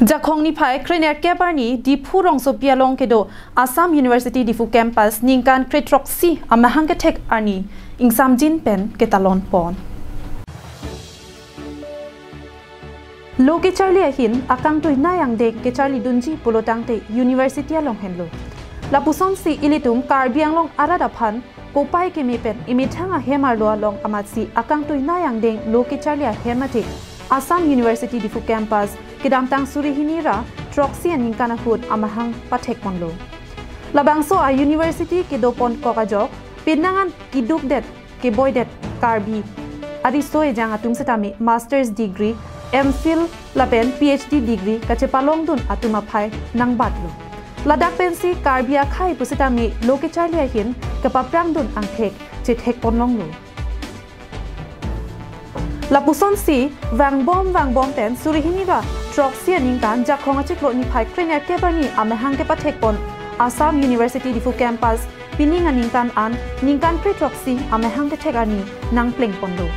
Jakongni phai krener kebarni dipu rongso pialong kedo Assam University difu campus ningkan kretroksi amahangketek arni ingsam jin pen ketalon pon. Loke Charlie ahin akang tu nayang dek ke Charlie dunji polotang te University along henlo. Lapuson si ilitum karbiang long aradapan kopai ke mepen imithanga hemarlo along amatsi akang tu nayang dek Loke Charlie hemate Assam University difu campus kedamtang surihinira troksi aningkana hud amahang patek ponlo. Labangso a University kedopon kokajok pinangan kiduk det ke boy det karbi ariso ejang atum setami master's degree MPhil lapen PhD degree kachepalong dun atuma phai nang batlo. Ladak pensi karbia khai pusitami Loke Charlie hin kapaprang dun angthek chethek ponlong lo. Lapuson si wang bom pen surihinira troksi aningkan jakhong achiklo ni phai krener kebarni amahang ke pathek pon Assam University difu campus pining aningkan an ningkan pre troksi amahang ke thegani nang pleng pondo.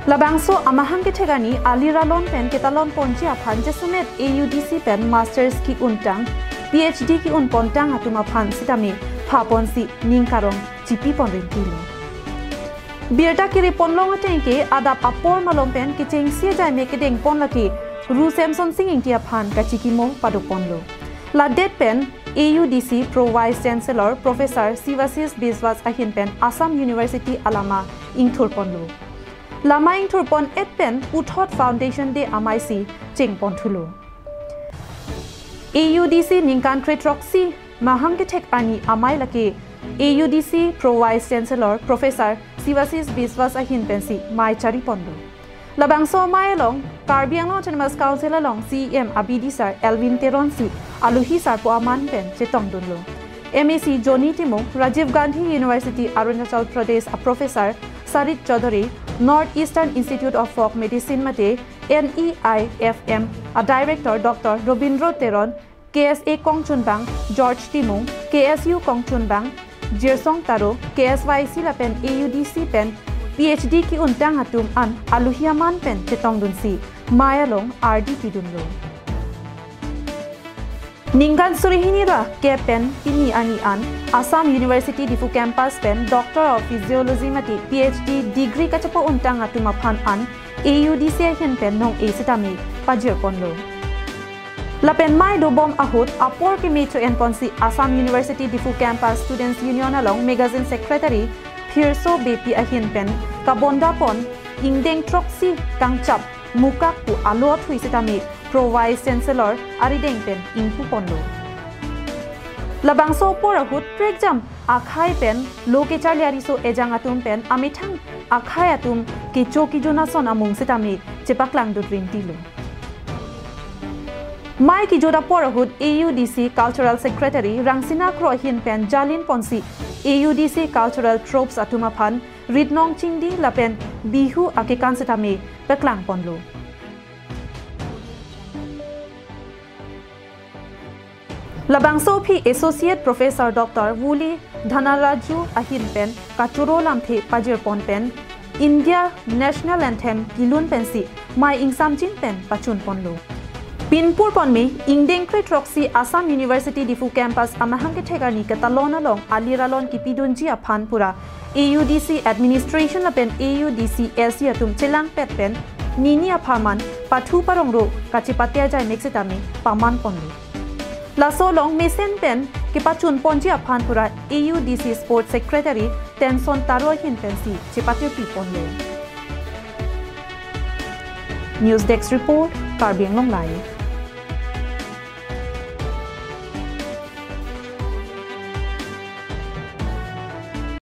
Labangso amahang ke thegani aliralon pen ketalon ponji aphan jesumet AUDC pen masters ki untang PhD ki un pontang atuma phan sitami phapon si ningkarong GP pon rentilo. Birta kiri ponlong atengke adap apor malong pen ki chengsi jai me ke deng pon lati ru samson singing tia phan ka chikimo padoponlo. La det pen AUDC Pro Vice Chancellor Professor Sivasis Biswas ahin pen Assam University alama ingthur ponlo. Lama ingthur pon et pen uthot foundation de MIC chengpon thulo. AUDC ningkan tretroksi mahang ke thek ani amai lake AUDC Pro Vice Chancellor Professor Sivasis Biswas ahin pensi mai chari pondo. Labangso mai long Karbiang Autonomous Council along CEM Abidi sir Elvin Teronsi aluhi sar po aman pen chetong dunlo. MAC Joni Timo Rajiv Gandhi University Arunachal Pradesh a Professor Sarit Chaudhary Northeastern Institute of Folk Medicine mate NEIFM a Director Dr. Robindro Teron KSA Kongchunbang George Timung KSU Kongchunbang Jirsong Taro KSYC la pen AUDC pen PhD ki untang atum an aluhiaman pen chetong dunsi mayalong RD ki dunlo. Ninggan surihinira ke pen ini ani an Assam University difu campus pen Doctor of Physiology mati PhD degree kachapo untang atuma phan an AUDC hen pen nong e sitami pajir ponlo. Lapen mai do bom ahut apor ke metro en ponsi Assam University difu campus Students Union along magazine secretary Phirso BP ahin pen kabonda pon ingdeng troksi kangchap mukak pu alot hui sitami Pro Vice Chancellor arideng pen ingpu ponlo. Labangso por ahut prejam akhai pen Loke Charlie ariso ejang atum pen amithang akhai atum ke choki jonason amung sitami chepaklang do rintilo. Mai ki joda porahut AUDC Cultural Secretary Rangsina Krohin pen Jalin Ponsi AUDC Cultural Tropes atuma phan Ridnong Chingdi lapen Bihu akekan setame peklang ponlo. Labangso phi Associate Professor Dr. Wuli Dhanaraju ahin pen Kachuro lamthe pajir pon pen India National Anthem kilun pensi mai ingsamjin pen pachun ponlo. Pinpur ponmi ingdeng kretroksi Assam University difu campus amahang ke thegani katalon along aliralon ki pidunji aphan pura AUDC administration lapen AUDC SC atum chelang pet pen nini aphaman pathu parongro kachipatya jai mexitami paman ponlu. Laso long mesen pen ki pachun ponji aphan pura AUDC Sports Secretary Tenson Taro hin pensi chipatya pi ponlu. News Desk report Karbiang Long Live.